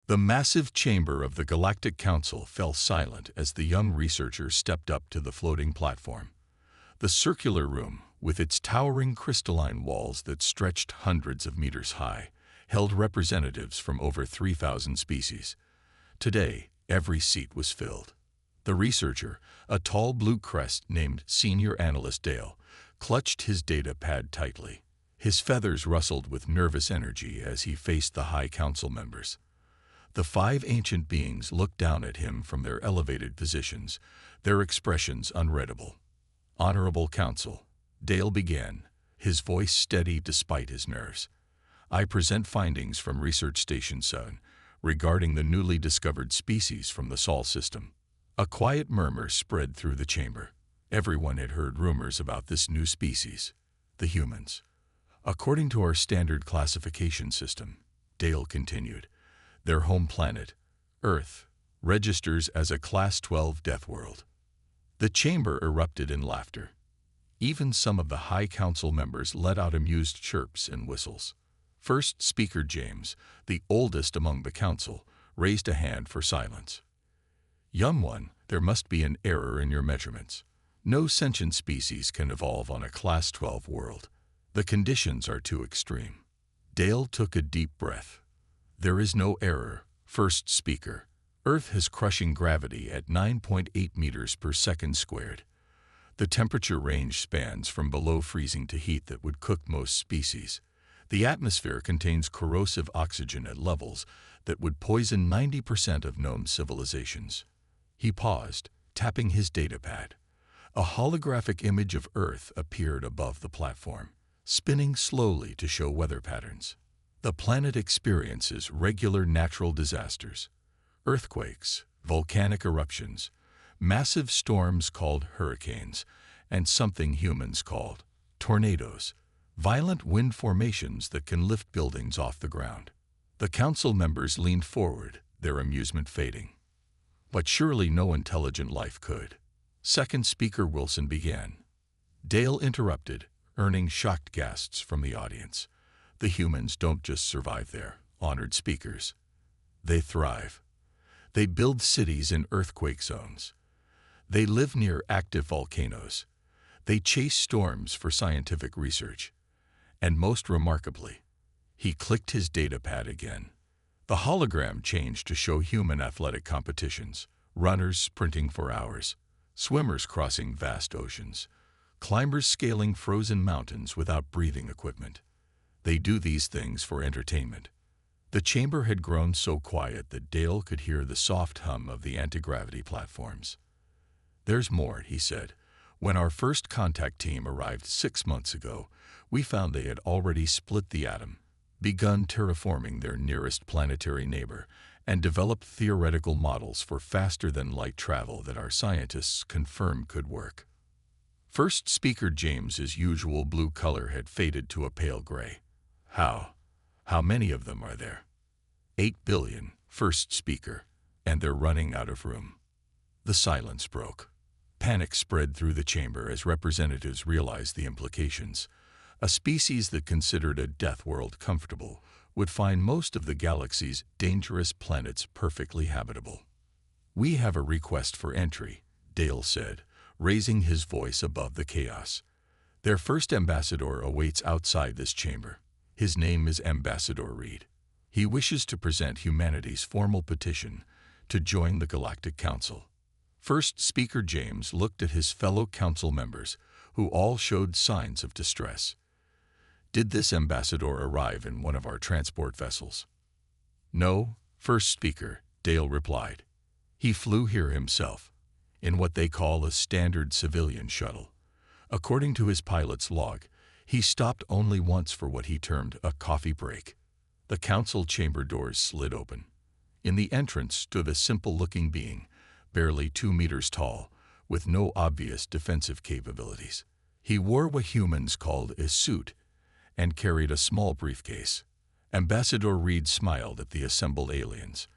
The massive chamber of the Galactic Council fell silent as the young researcher stepped up to the floating platform. The circular room, with its towering crystalline walls that stretched hundreds of meters high, held representatives from over 3,000 species. Today, every seat was filled. The researcher, a tall blue crest named Senior Analyst Dale, clutched his data pad tightly. His feathers rustled with nervous energy as he faced the High Council members. The 5 ancient beings looked down at him from their elevated positions, their expressions unreadable. "Honorable Council," Dale began, his voice steady despite his nerves. "I present findings from Research Station 7 regarding the newly discovered species from the Sol system." A quiet murmur spread through the chamber. Everyone had heard rumors about this new species, the humans. "According to our standard classification system," Dale continued, "their home planet, Earth, registers as a Class 12 Deathworld." The chamber erupted in laughter. Even some of the High Council members let out amused chirps and whistles. First Speaker James, the oldest among the council, raised a hand for silence. "Young one, there must be an error in your measurements. No sentient species can evolve on a Class 12 world. The conditions are too extreme." Dale took a deep breath. "There is no error, First Speaker. Earth has crushing gravity at 9.8 meters per second squared. The temperature range spans from below freezing to heat that would cook most species. The atmosphere contains corrosive oxygen at levels that would poison 90% of known civilizations." He paused, tapping his datapad. A holographic image of Earth appeared above the platform, spinning slowly to show weather patterns. "The planet experiences regular natural disasters, earthquakes, volcanic eruptions, massive storms called hurricanes, and something humans called tornadoes, violent wind formations that can lift buildings off the ground." The council members leaned forward, their amusement fading. "But surely no intelligent life could." Second Speaker Wilson began. Dale interrupted, earning shocked gasps from the audience. "The humans don't just survive there, honored speakers. They thrive. They build cities in earthquake zones. They live near active volcanoes. They chase storms for scientific research. And most remarkably," he clicked his datapad again. The hologram changed to show human athletic competitions, runners sprinting for hours, swimmers crossing vast oceans, climbers scaling frozen mountains without breathing equipment. They do these things for entertainment. The chamber had grown so quiet that Dale could hear the soft hum of the anti-gravity platforms. "There's more," he said. "When our first contact team arrived 6 months ago, we found they had already split the atom, begun terraforming their nearest planetary neighbor, and developed theoretical models for faster-than-light travel that our scientists confirmed could work." First Speaker James's usual blue color had faded to a pale gray. How many of them are there?" 8 billion, First Speaker, and they're running out of room." The silence broke. Panic spread through the chamber as representatives realized the implications. A species that considered a death world comfortable would find most of the galaxy's dangerous planets perfectly habitable. "We have a request for entry," Dale said, raising his voice above the chaos. "Their first ambassador awaits outside this chamber. His name is Ambassador Reed. He wishes to present humanity's formal petition to join the Galactic Council." First Speaker James looked at his fellow council members, who all showed signs of distress. "Did this ambassador arrive in one of our transport vessels?" "No, First Speaker," Dale replied. "He flew here himself, in what they call a standard civilian shuttle. According to his pilot's log, he stopped only once for what he termed a coffee break." The council chamber doors slid open. In the entrance stood a simple-looking being, barely 2 meters tall, with no obvious defensive capabilities. He wore what humans called a suit and carried a small briefcase. Ambassador Reed smiled at the assembled aliens.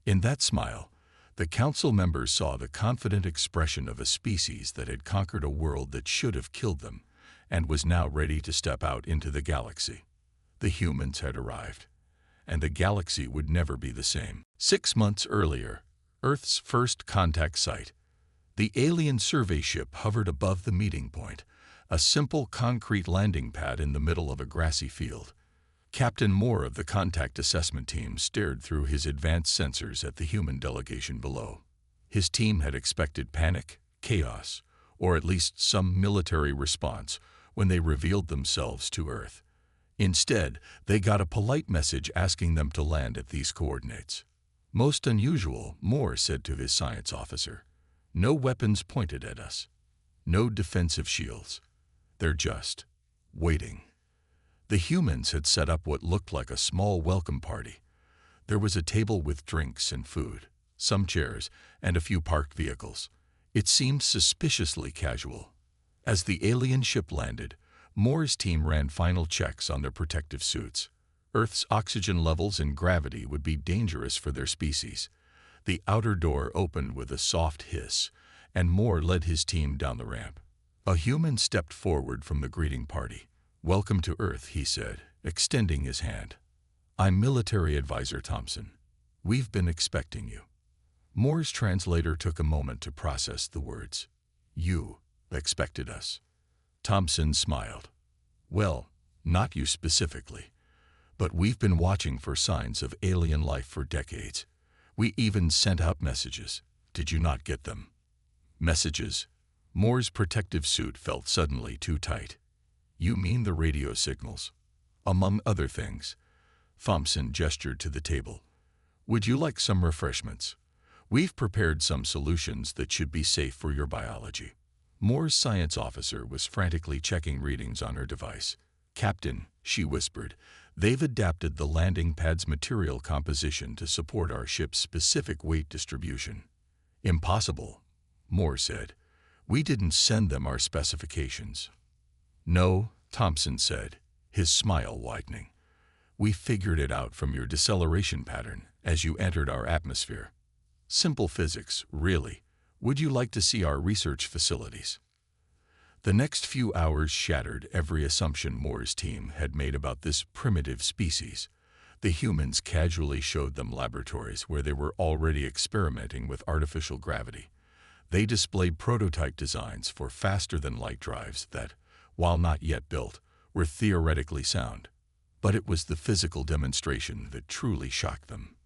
In that smile, the council members saw the confident expression of a species that had conquered a world that should have killed them and was now ready to step out into the galaxy. The humans had arrived, and the galaxy would never be the same. 6 months earlier, Earth's first contact site. The alien survey ship hovered above the meeting point, a simple concrete landing pad in the middle of a grassy field. Captain Moore of the contact assessment team stared through his advanced sensors at the human delegation below. His team had expected panic, chaos, or at least some military response when they revealed themselves to Earth. Instead, they got a polite message asking them to land at these coordinates. Most unusual, Moore said to his science officer. No weapons pointed at us. No defensive shields. They're just waiting. The humans had set up what looked like a small welcome party. There was a table with drinks and food, some chairs, and a few parked vehicles. It seemed suspiciously casual. As the alien ship landed, Moore's team ran final checks on their protective suits. Earth's oxygen levels and gravity would be dangerous for their species. The outer door opened with a soft hiss, and Moore led his team down the ramp. A human stepped forward from the greeting party. "Welcome to Earth," he said, extending his hand. "I'm Military Advisor Thompson. We've been expecting you." Moore's translator took a moment to process the words. "You expected us." Thompson smiled. "Well, not you specifically, but we've been watching for signs of alien life for decades. We even sent out messages. Did you not get them?" "Messages?" Moore's protective suit felt suddenly too tight. "You mean the radio signals?" "Among other things." Thompson gestured to the table. "Would you like some refreshments? We've prepared some solutions that should be safe for your biology." Moore's science officer was frantically checking readings on her device. "Captain," she whispered, "they've adapted the landing pad's material composition to support our ship's specific weight distribution." "Impossible," Moore said. "We didn't send them our specifications." "No," Thompson said, his smile widening. "We figured it out from your deceleration pattern as you entered our atmosphere. Simple physics, really. Would you like to see our research facilities?" The next few hours shattered every assumption Moore's team had made about this primitive species. The humans casually showed them laboratories where they were already experimenting with artificial gravity. They displayed prototype designs for faster-than-light drives that, while not yet built, were theoretically sound. But it was the physical demonstration that truly shocked them.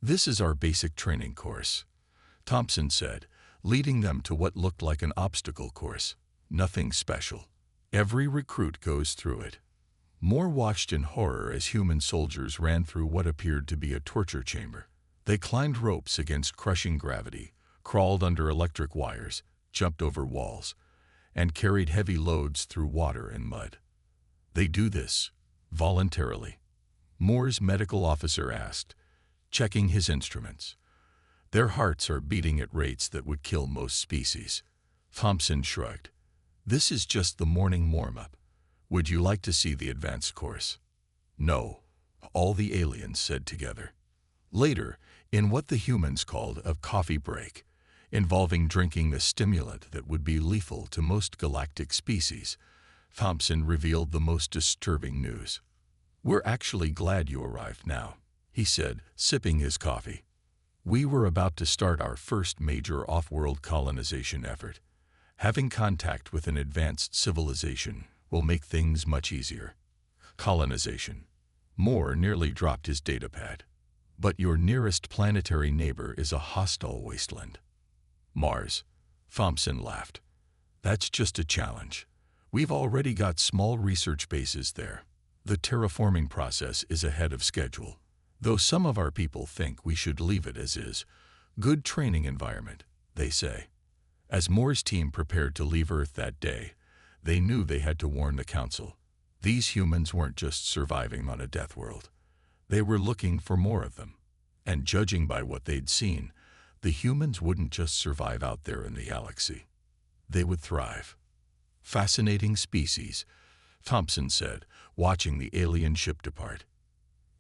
"This is our basic training course," Thompson said, leading them to what looked like an obstacle course. "Nothing special. Every recruit goes through it." Moore watched in horror as human soldiers ran through what appeared to be a torture chamber. They climbed ropes against crushing gravity, crawled under electric wires, jumped over walls, and carried heavy loads through water and mud. "They do this voluntarily?" Moore's medical officer asked, checking his instruments. "Their hearts are beating at rates that would kill most species." Thompson shrugged. "This is just the morning warm-up. Would you like to see the advanced course?" "No," all the aliens said together. Later, in what the humans called a coffee break, involving drinking a stimulant that would be lethal to most galactic species, Thompson revealed the most disturbing news. "We're actually glad you arrived now," he said, sipping his coffee. "We were about to start our first major off-world colonization effort. Having contact with an advanced civilization will make things much easier." Colonization. Moore nearly dropped his datapad. "But your nearest planetary neighbor is a hostile wasteland." "Mars," Thompson laughed. "That's just a challenge. We've already got small research bases there. The terraforming process is ahead of schedule, though some of our people think we should leave it as is. Good training environment, they say." As Moore's team prepared to leave Earth that day, they knew they had to warn the Council. These humans weren't just surviving on a Deathworld. They were looking for more of them. And judging by what they'd seen, the humans wouldn't just survive out there in the galaxy. They would thrive. "Fascinating species," Thompson said, watching the alien ship depart.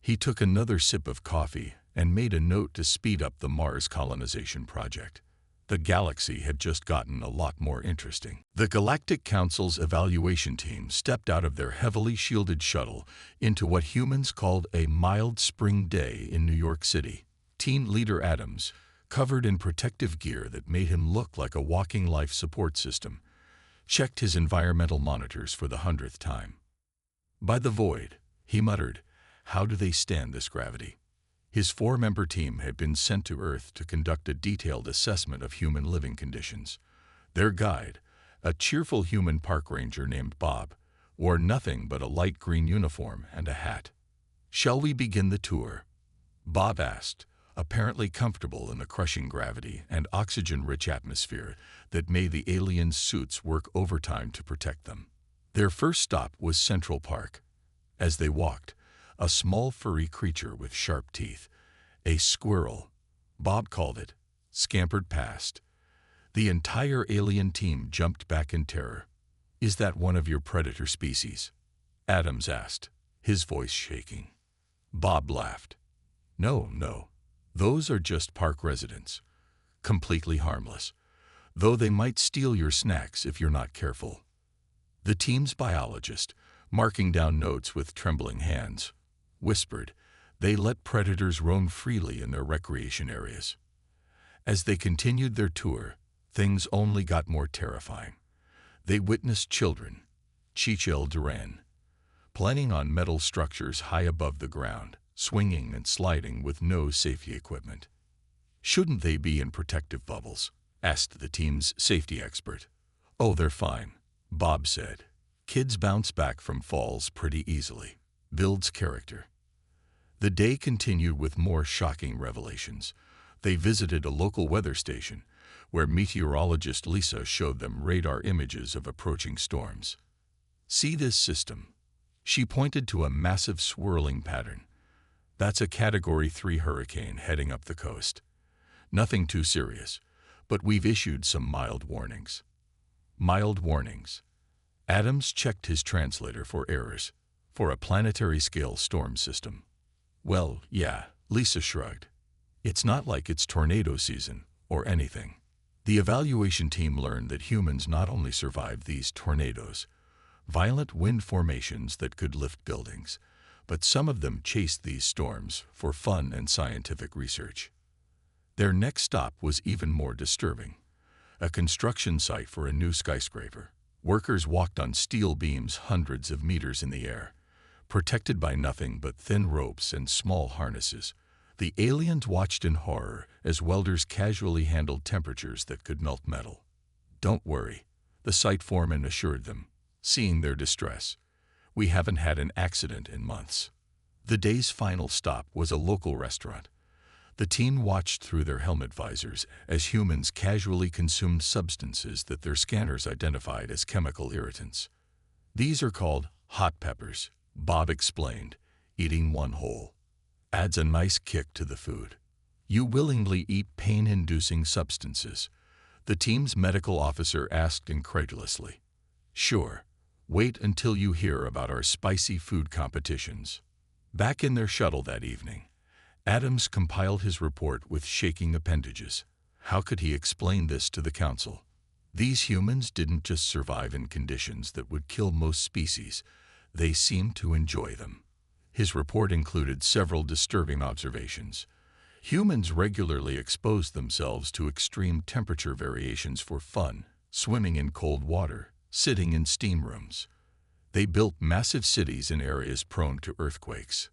He took another sip of coffee and made a note to speed up the Mars colonization project. The galaxy had just gotten a lot more interesting. The Galactic Council's evaluation team stepped out of their heavily shielded shuttle into what humans called a mild spring day in New York City. Team leader Adams, covered in protective gear that made him look like a walking life support system, checked his environmental monitors for the 100th time. "By the void," he muttered, "how do they stand this gravity?" His 4-member team had been sent to Earth to conduct a detailed assessment of human living conditions. Their guide, a cheerful human park ranger named Bob, wore nothing but a light green uniform and a hat. "Shall we begin the tour?" Bob asked, apparently comfortable in the crushing gravity and oxygen-rich atmosphere that made the aliens' suits work overtime to protect them. Their first stop was Central Park. As they walked, a small furry creature with sharp teeth, a squirrel, Bob called it, scampered past. The entire alien team jumped back in terror. "Is that one of your predator species?" Adams asked, his voice shaking. Bob laughed. No. Those are just park residents. Completely harmless, though they might steal your snacks if you're not careful." The team's biologist, marking down notes with trembling hands, whispered, "They let predators roam freely in their recreation areas." As they continued their tour, things only got more terrifying. They witnessed children, Chichel Duran, planning on metal structures high above the ground, swinging and sliding with no safety equipment. "Shouldn't they be in protective bubbles?" asked the team's safety expert. "Oh, they're fine," Bob said. "Kids bounce back from falls pretty easily. Builds character." The day continued with more shocking revelations. They visited a local weather station, where meteorologist Lisa showed them radar images of approaching storms. "See this system?" She pointed to a massive swirling pattern. "That's a Category 3 hurricane heading up the coast. Nothing too serious, but we've issued some mild warnings." Mild warnings. Adams checked his translator for errors. For a planetary-scale storm system. "Well, yeah," Lisa shrugged. "It's not like it's tornado season or anything." The evaluation team learned that humans not only survived these tornadoes, violent wind formations that could lift buildings, but some of them chased these storms for fun and scientific research. Their next stop was even more disturbing. A construction site for a new skyscraper. Workers walked on steel beams hundreds of meters in the air, protected by nothing but thin ropes and small harnesses. The aliens watched in horror as welders casually handled temperatures that could melt metal. "Don't worry," the site foreman assured them, seeing their distress. "We haven't had an accident in months." The day's final stop was a local restaurant. The team watched through their helmet visors as humans casually consumed substances that their scanners identified as chemical irritants. "These are called hot peppers," Bob explained, eating one whole. "Adds a nice kick to the food." "You willingly eat pain-inducing substances?" the team's medical officer asked incredulously. "Sure. Wait until you hear about our spicy food competitions." Back in their shuttle that evening, Adams compiled his report with shaking appendages. How could he explain this to the council? These humans didn't just survive in conditions that would kill most species, they seemed to enjoy them. His report included several disturbing observations. Humans regularly exposed themselves to extreme temperature variations for fun, swimming in cold water, sitting in steam rooms. They built massive cities in areas prone to earthquakes.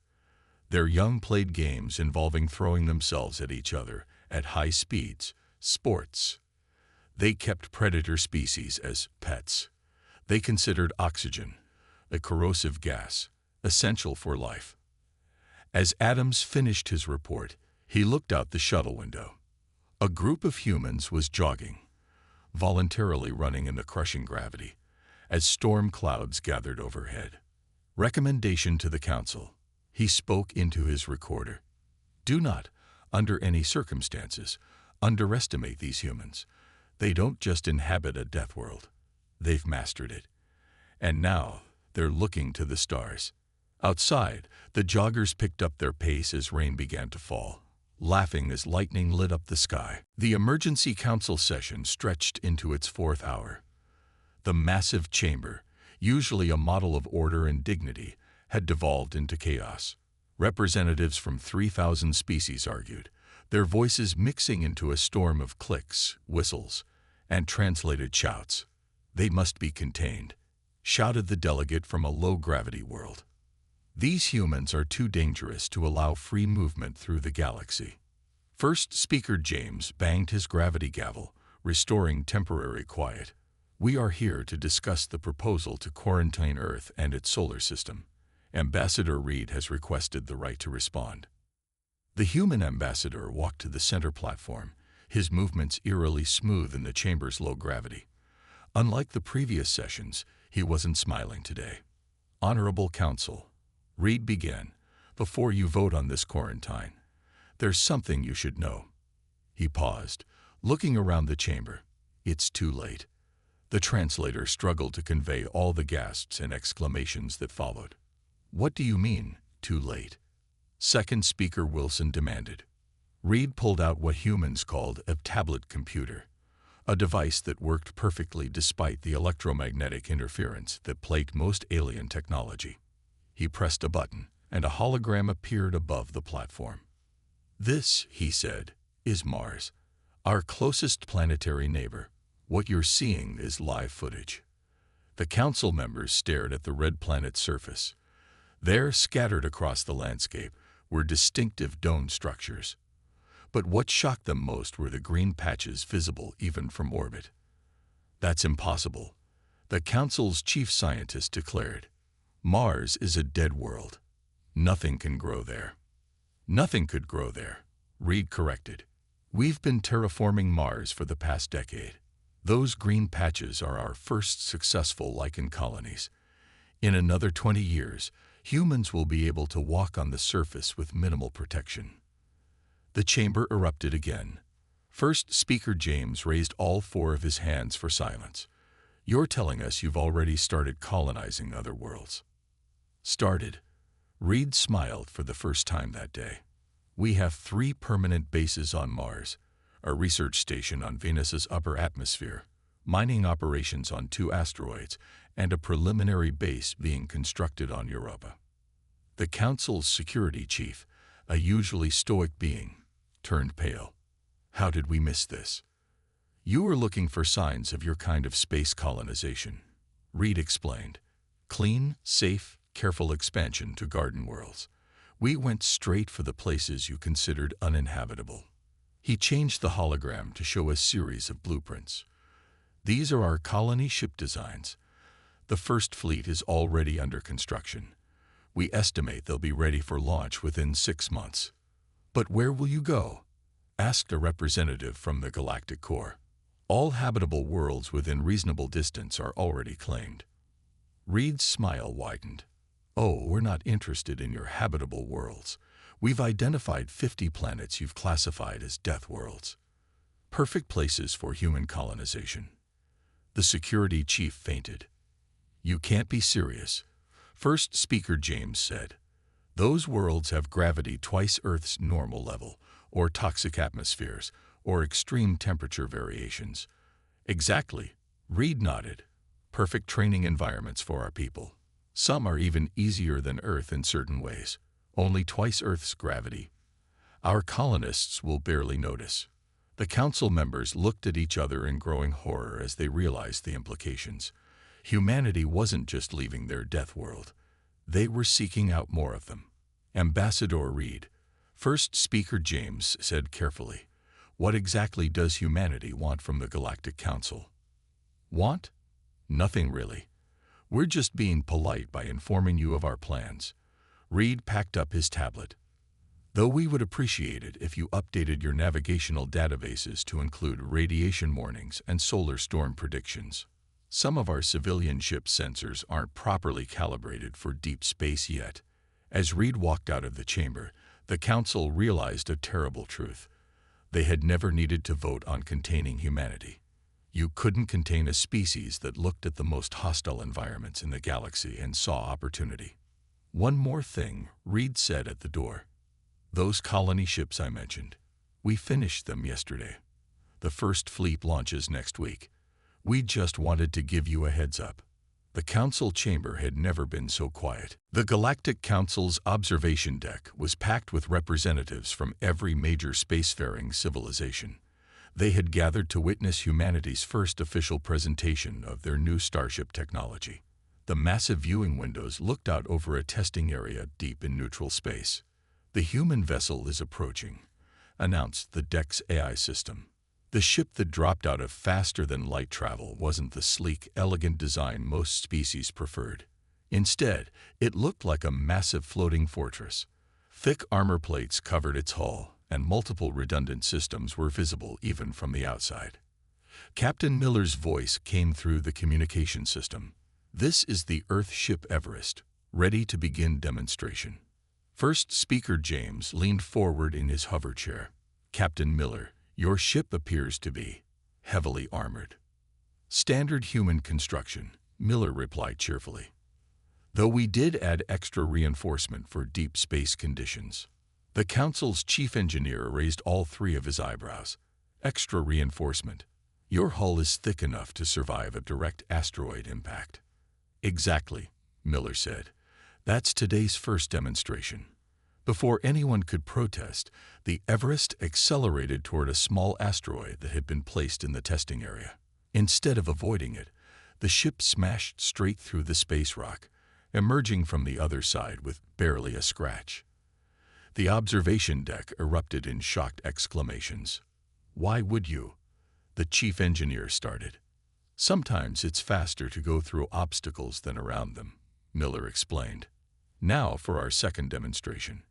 Their young played games involving throwing themselves at each other at high speeds, sports. They kept predator species as pets. They considered oxygen, a corrosive gas, essential for life. As Adams finished his report, he looked out the shuttle window. A group of humans was jogging, voluntarily running in the crushing gravity, as storm clouds gathered overhead. Recommendation to the council. He spoke into his recorder. "Do not, under any circumstances, underestimate these humans. They don't just inhabit a death world. They've mastered it. And now they're looking to the stars." Outside, the joggers picked up their pace as rain began to fall. laughing as lightning lit up the sky. The emergency council session stretched into its fourth hour. The massive chamber, usually a model of order and dignity, had devolved into chaos. Representatives from 3,000 species argued, their voices mixing into a storm of clicks, whistles, and translated shouts. "They must be contained," shouted the delegate from a low-gravity world. "These humans are too dangerous to allow free movement through the galaxy." First Speaker James banged his gravity gavel, restoring temporary quiet. "We are here to discuss the proposal to quarantine Earth and its solar system. Ambassador Reed has requested the right to respond." The human ambassador walked to the center platform, his movements eerily smooth in the chamber's low gravity. Unlike the previous sessions, he wasn't smiling today. "Honorable Council," Reed began, "before you vote on this quarantine, there's something you should know." He paused, looking around the chamber. "It's too late." The translator struggled to convey all the gasps and exclamations that followed. "What do you mean, too late?" Second Speaker Wilson demanded. Reed pulled out what humans called a tablet computer, a device that worked perfectly despite the electromagnetic interference that plagued most alien technology. He pressed a button, and a hologram appeared above the platform. "This," he said, "is Mars, our closest planetary neighbor. What you're seeing is live footage." The council members stared at the red planet's surface. There, scattered across the landscape, were distinctive dome structures. But what shocked them most were the green patches visible even from orbit. "That's impossible," the council's chief scientist declared. "Mars is a dead world. Nothing can grow there." "Nothing could grow there," Reed corrected. "We've been terraforming Mars for the past decade. Those green patches are our first successful lichen colonies. In another 20 years, humans will be able to walk on the surface with minimal protection." The chamber erupted again. First Speaker James raised all four of his hands for silence. "You're telling us you've already started colonizing other worlds." "Started?" Reed smiled for the first time that day. "We have 3 permanent bases on Mars, a research station on Venus's upper atmosphere, mining operations on 2 asteroids, and a preliminary base being constructed on Europa." The Council's security chief, a usually stoic being, turned pale. "How did we miss this?" "You were looking for signs of your kind of space colonization," Reed explained. "Clean, safe, careful expansion to garden worlds. We went straight for the places you considered uninhabitable." He changed the hologram to show a series of blueprints. "These are our colony ship designs. The first fleet is already under construction. We estimate they'll be ready for launch within 6 months." "But where will you go?" asked a representative from the Galactic Core. "All habitable worlds within reasonable distance are already claimed." Reed's smile widened. "Oh, we're not interested in your habitable worlds. We've identified 50 planets you've classified as death worlds. Perfect places for human colonization." The security chief fainted. "You can't be serious," First Speaker James said. "Those worlds have gravity twice Earth's normal level, or toxic atmospheres, or extreme temperature variations." "Exactly," Reed nodded. "Perfect training environments for our people. Some are even easier than Earth in certain ways. Only twice Earth's gravity. Our colonists will barely notice." The council members looked at each other in growing horror as they realized the implications. Humanity wasn't just leaving their death world. They were seeking out more of them. "Ambassador Reed," First Speaker James said carefully, "what exactly does humanity want from the Galactic Council?" "Want? Nothing really. We're just being polite by informing you of our plans." Reed packed up his tablet. "Though we would appreciate it if you updated your navigational databases to include radiation warnings and solar storm predictions. Some of our civilian ship sensors aren't properly calibrated for deep space yet." As Reed walked out of the chamber, the council realized a terrible truth. They had never needed to vote on containing humanity. You couldn't contain a species that looked at the most hostile environments in the galaxy and saw opportunity. "One more thing," Reed said at the door. Those colony ships I mentioned. We finished them yesterday. The first fleet launches next week. We just wanted to give you a heads up. The council chamber had never been so quiet. The Galactic Council's observation deck was packed with representatives from every major spacefaring civilization. They had gathered to witness humanity's first official presentation of their new starship technology. The massive viewing windows looked out over a testing area deep in neutral space. "The human vessel is approaching," announced the deck's AI system. The ship that dropped out of faster-than-light travel wasn't the sleek, elegant design most species preferred. Instead, it looked like a massive floating fortress. Thick armor plates covered its hull, and multiple redundant systems were visible even from the outside. Captain Miller's voice came through the communication system. "This is the Earth ship Everest, ready to begin demonstration." First Speaker James leaned forward in his hover chair. "Captain Miller, your ship appears to be heavily armored." "Standard human construction," Miller replied cheerfully. "Though we did add extra reinforcement for deep space conditions." The council's chief engineer raised all three of his eyebrows. "Extra reinforcement? Your hull is thick enough to survive a direct asteroid impact." "Exactly," Miller said. "That's today's first demonstration." Before anyone could protest, the Everest accelerated toward a small asteroid that had been placed in the testing area. Instead of avoiding it, the ship smashed straight through the space rock, emerging from the other side with barely a scratch. The observation deck erupted in shocked exclamations. "Why would you?" the chief engineer started. "Sometimes it's faster to go through obstacles than around them," Miller explained. Now for our second demonstration.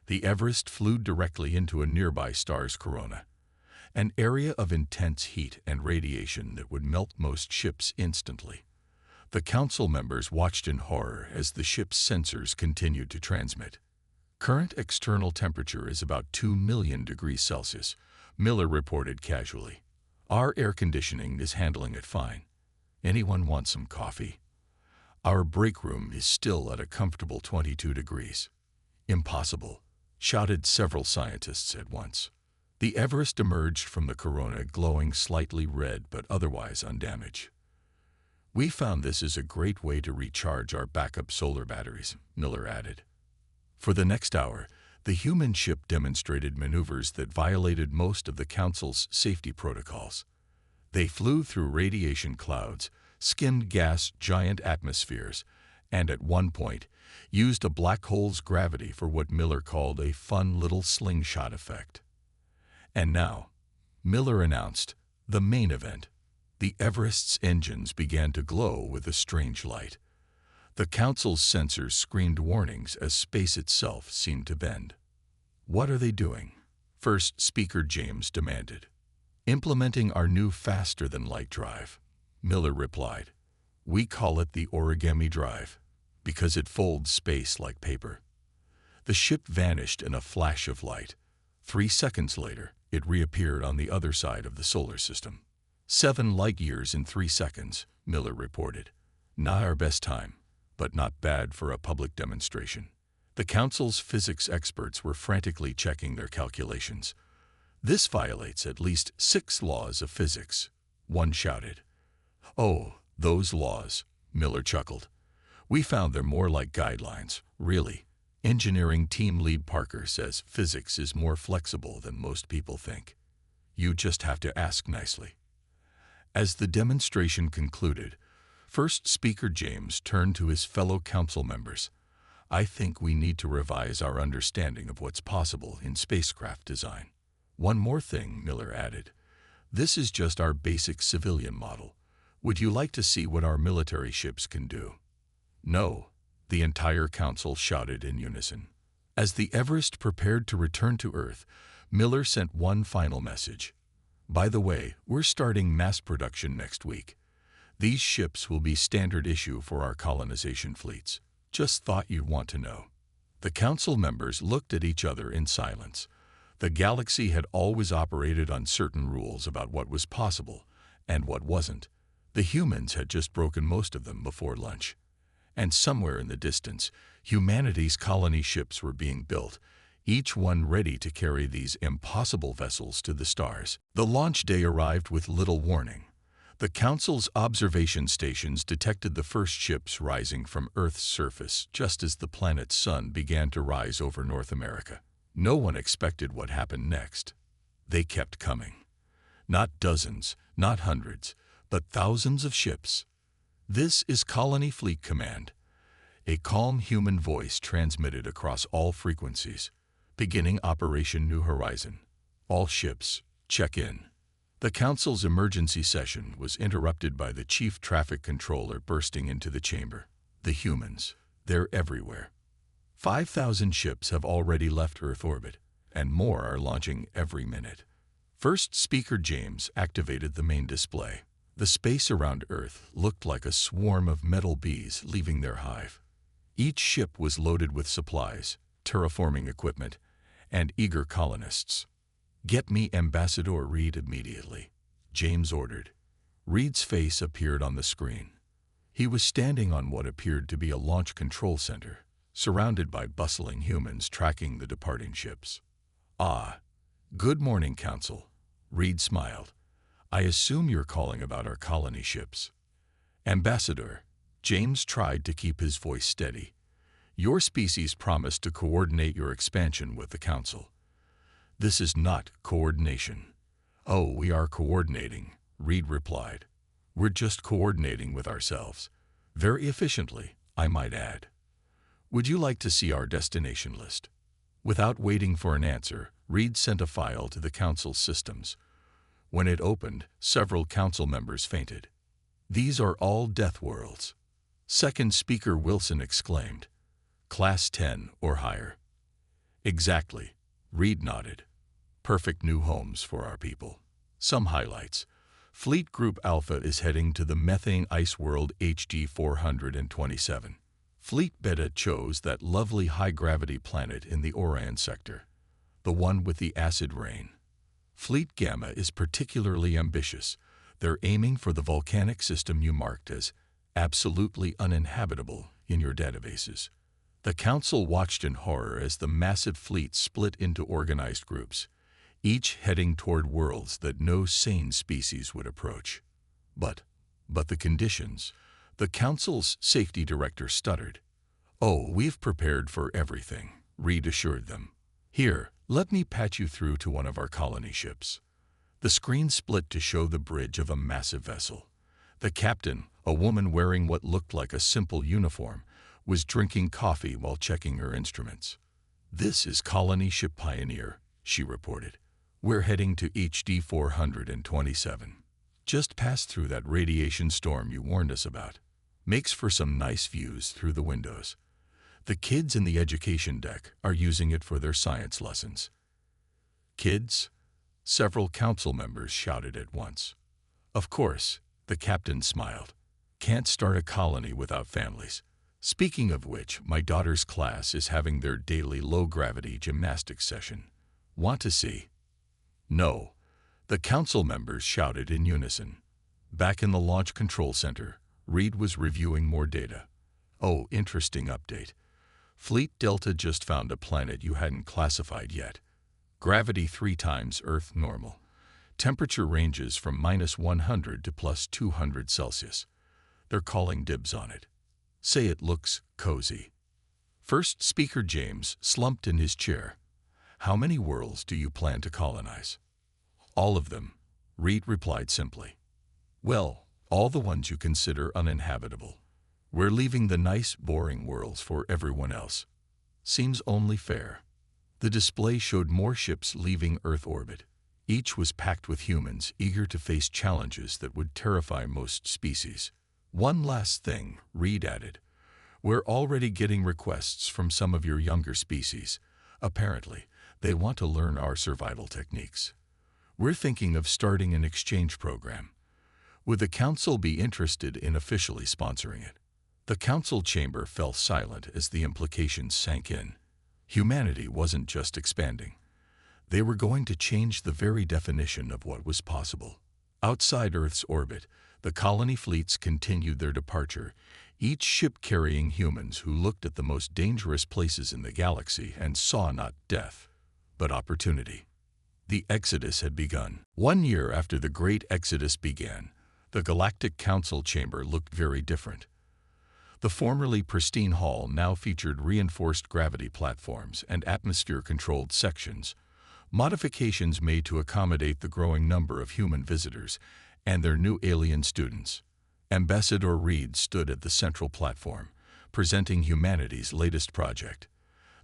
The Everest flew directly into a nearby star's corona, an area of intense heat and radiation that would melt most ships instantly. The council members watched in horror as the ship's sensors continued to transmit. "Current external temperature is about 2 million degrees Celsius, Miller reported casually. "Our air conditioning is handling it fine. Anyone want some coffee? Our break room is still at a comfortable 22 degrees. "Impossible," shouted several scientists at once. The Everest emerged from the corona glowing slightly red but otherwise undamaged. "We found this is a great way to recharge our backup solar batteries," Miller added. For the next hour, the human ship demonstrated maneuvers that violated most of the Council's safety protocols. They flew through radiation clouds, skimmed gas giant atmospheres, and at one point, used a black hole's gravity for what Miller called a fun little slingshot effect. And now, Miller announced, the main event. The Everest's engines began to glow with a strange light. The Council's sensors screamed warnings as space itself seemed to bend. "What are they doing?" First Speaker James demanded. "Implementing our new faster-than-light drive," Miller replied. "We call it the origami drive, because it folds space like paper." The ship vanished in a flash of light. 3 seconds later, it reappeared on the other side of the solar system. 7 light-years in 3 seconds, Miller reported. "Not our best time, but not bad for a public demonstration." The Council's physics experts were frantically checking their calculations. "This violates at least 6 laws of physics," one shouted. "Oh, those laws," Miller chuckled. "We found they're more like guidelines, really. Engineering team lead Parker says physics is more flexible than most people think. You just have to ask nicely." As the demonstration concluded, First Speaker James turned to his fellow council members. "I think we need to revise our understanding of what's possible in spacecraft design." "One more thing," Miller added. "This is just our basic civilian model. Would you like to see what our military ships can do?" "No," the entire council shouted in unison. As the Everest prepared to return to Earth, Miller sent one final message. "By the way, we're starting mass production next week. These ships will be standard issue for our colonization fleets. Just thought you'd want to know." The council members looked at each other in silence. The galaxy had always operated on certain rules about what was possible and what wasn't. The humans had just broken most of them before lunch. And somewhere in the distance, humanity's colony ships were being built, each one ready to carry these impossible vessels to the stars. The launch day arrived with little warning. The Council's observation stations detected the first ships rising from Earth's surface just as the planet's sun began to rise over North America. No one expected what happened next. They kept coming. Not dozens, not hundreds, but thousands of ships. "This is Colony Fleet Command." A calm human voice transmitted across all frequencies. "Beginning Operation New Horizon. All ships, check in." The Council's emergency session was interrupted by the Chief Traffic Controller bursting into the chamber. "The humans, they're everywhere. 5,000 ships have already left Earth orbit, and more are launching every minute." First Speaker James activated the main display. The space around Earth looked like a swarm of metal bees leaving their hive. Each ship was loaded with supplies, terraforming equipment, and eager colonists. "Get me Ambassador Reed immediately," James ordered. Reed's face appeared on the screen. He was standing on what appeared to be a launch control center, surrounded by bustling humans tracking the departing ships. "Ah, good morning, Council," Reed smiled. "I assume you're calling about our colony ships." "Ambassador," James tried to keep his voice steady, "your species promised to coordinate your expansion with the Council." "This is not coordination." "Oh, we are coordinating," Reed replied. "We're just coordinating with ourselves. Very efficiently, I might add. Would you like to see our destination list?" Without waiting for an answer, Reed sent a file to the Council's systems. When it opened, several Council members fainted. "These are all Deathworlds." Second Speaker Wilson exclaimed. "Class 10 or higher." "Exactly," Reed nodded. "Perfect new homes for our people." Some highlights. Fleet Group Alpha is heading to the methane ice world HD 427. Fleet Beta chose that lovely high-gravity planet in the Orion sector, the one with the acid rain. Fleet Gamma is particularly ambitious. They're aiming for the volcanic system you marked as absolutely uninhabitable in your databases. The Council watched in horror as the massive fleet split into organized groups, each heading toward worlds that no sane species would approach. But the conditions. The Council's safety director stuttered. "Oh, we've prepared for everything," Reed assured them. "Here, let me patch you through to one of our colony ships." The screen split to show the bridge of a massive vessel. The captain, a woman wearing what looked like a simple uniform, was drinking coffee while checking her instruments. "This is Colony Ship Pioneer," she reported. "We're heading to HD 427. Just passed through that radiation storm you warned us about. Makes for some nice views through the windows. The kids in the education deck are using it for their science lessons." "Kids?" Several Council members shouted at once. "Of course," the captain smiled. "Can't start a colony without families. Speaking of which, my daughter's class is having their daily low-gravity gymnastics session. Want to see?" "No," the Council members shouted in unison. Back in the Launch Control Center, Reed was reviewing more data. "Oh, interesting update. Fleet Delta just found a planet you hadn't classified yet. Gravity 3 times Earth normal. Temperature ranges from -100 to +200 Celsius. They're calling dibs on it. Say it looks cozy." First Speaker James slumped in his chair. "How many worlds do you plan to colonize?" "All of them," Reed replied simply. "Well, all the ones you consider uninhabitable. We're leaving the nice, boring worlds for everyone else. Seems only fair." The display showed more ships leaving Earth orbit. Each was packed with humans eager to face challenges that would terrify most species. "One last thing," Reed added. "We're already getting requests from some of your younger species. Apparently, they want to learn our survival techniques. We're thinking of starting an exchange program. Would the Council be interested in officially sponsoring it?" The Council chamber fell silent as the implications sank in. Humanity wasn't just expanding. They were going to change the very definition of what was possible. Outside Earth's orbit, the colony fleets continued their departure, each ship carrying humans who looked at the most dangerous places in the galaxy and saw not death, but opportunity. The Exodus had begun. 1 year after the Great Exodus began, the Galactic Council chamber looked very different. The formerly pristine hall now featured reinforced gravity platforms and atmosphere-controlled sections, modifications made to accommodate the growing number of human visitors and their new alien students. Ambassador Reed stood at the central platform, presenting humanity's latest project.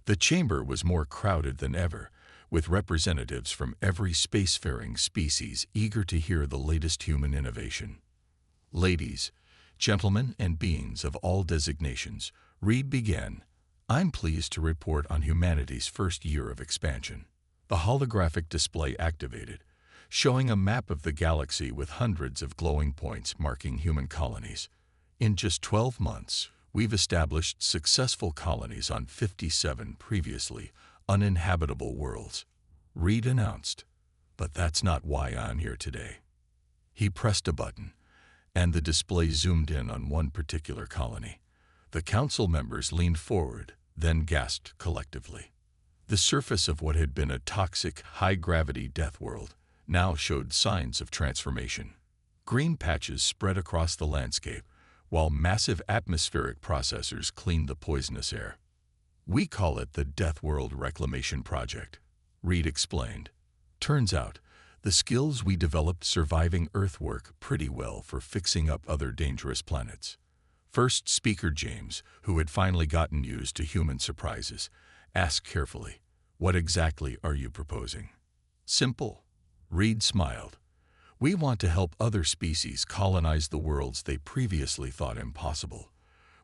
The chamber was more crowded than ever, with representatives from every spacefaring species eager to hear the latest human innovation. Ladies, gentlemen, and beings of all designations, Reed began. I'm pleased to report on humanity's first year of expansion. The holographic display activated, showing a map of the galaxy with hundreds of glowing points marking human colonies. In just 12 months, we've established successful colonies on 57 previously uninhabitable worlds, Reed announced. But that's not why I'm here today. He pressed a button, and the display zoomed in on one particular colony. The council members leaned forward, then gasped collectively. The surface of what had been a toxic, high-gravity Deathworld now showed signs of transformation. Green patches spread across the landscape, while massive atmospheric processors cleaned the poisonous air. We call it the Deathworld Reclamation Project, Reed explained. Turns out, the skills we developed surviving Earth work pretty well for fixing up other dangerous planets. First speaker James, who had finally gotten used to human surprises, asked carefully, "What exactly are you proposing?" "Simple," Reed smiled. "We want to help other species colonize the worlds they previously thought impossible.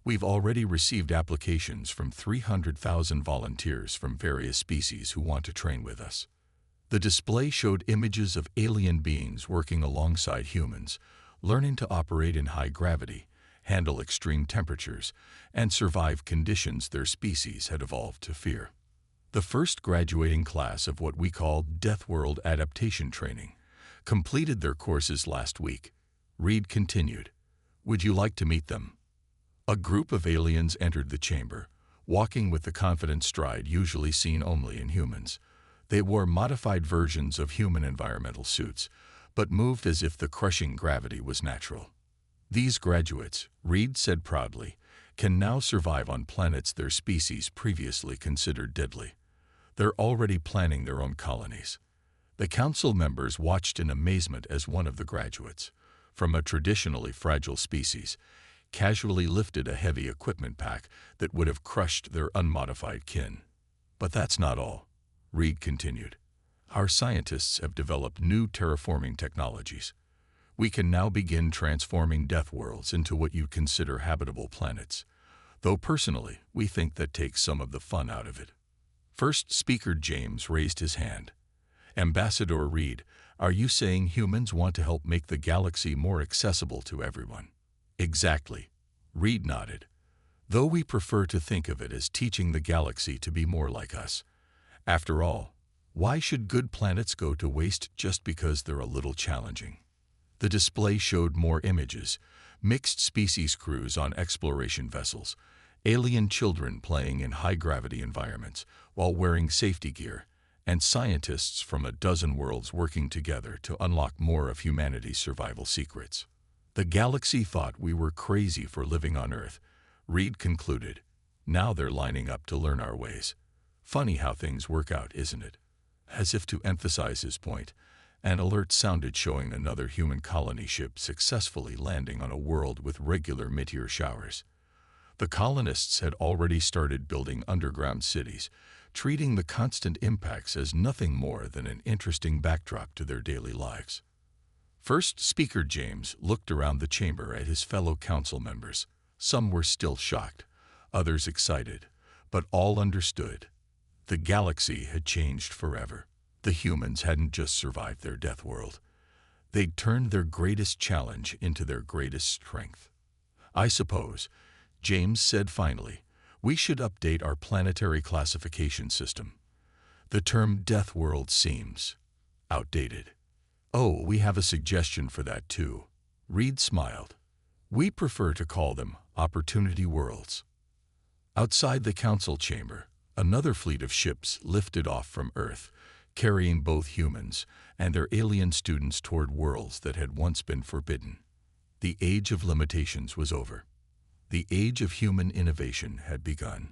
We've already received applications from 300,000 volunteers from various species who want to train with us." The display showed images of alien beings working alongside humans, learning to operate in high gravity, handle extreme temperatures, and survive conditions their species had evolved to fear. The first graduating class of what we call Deathworld Adaptation Training completed their courses last week. Reed continued, "Would you like to meet them?" A group of aliens entered the chamber, walking with the confident stride usually seen only in humans. They wore modified versions of human environmental suits, but moved as if the crushing gravity was natural. "These graduates," Reed said proudly, "can now survive on planets their species previously considered deadly. They're already planning their own colonies." The council members watched in amazement as one of the graduates, from a traditionally fragile species, casually lifted a heavy equipment pack that would have crushed their unmodified kin. "But that's not all," Reed continued. "Our scientists have developed new terraforming technologies. We can now begin transforming Deathworlds into what you'd consider habitable planets, though personally, we think that takes some of the fun out of it." First speaker James raised his hand. "Ambassador Reed, are you saying humans want to help make the galaxy more accessible to everyone?" "Exactly," Reed nodded. "Though we prefer to think of it as teaching the galaxy to be more like us. After all, why should good planets go to waste just because they're a little challenging?" The display showed more images, mixed species crews on exploration vessels, alien children playing in high-gravity environments while wearing safety gear, and scientists from a dozen worlds working together to unlock more of humanity's survival secrets. "The galaxy thought we were crazy for living on Earth," Reed concluded. "Now they're lining up to learn our ways. Funny how things work out, isn't it?" As if to emphasize his point, an alert sounded showing another human colony ship successfully landing on a world with regular meteor showers. The colonists had already started building underground cities, treating the constant impacts as nothing more than an interesting backdrop to their daily lives. First speaker James looked around the chamber at his fellow council members. Some were still shocked, others excited, but all understood. The galaxy had changed forever. The humans hadn't just survived their death world. They'd turned their greatest challenge into their greatest strength. "I suppose," James said finally, "we should update our planetary classification system. The term death world seems outdated." "Oh, we have a suggestion for that too," Reed smiled. "We prefer to call them opportunity worlds. Outside the council chamber, another fleet of ships lifted off from Earth, carrying both humans and their alien students toward worlds that had once been forbidden. The age of limitations was over. The age of human innovation had begun.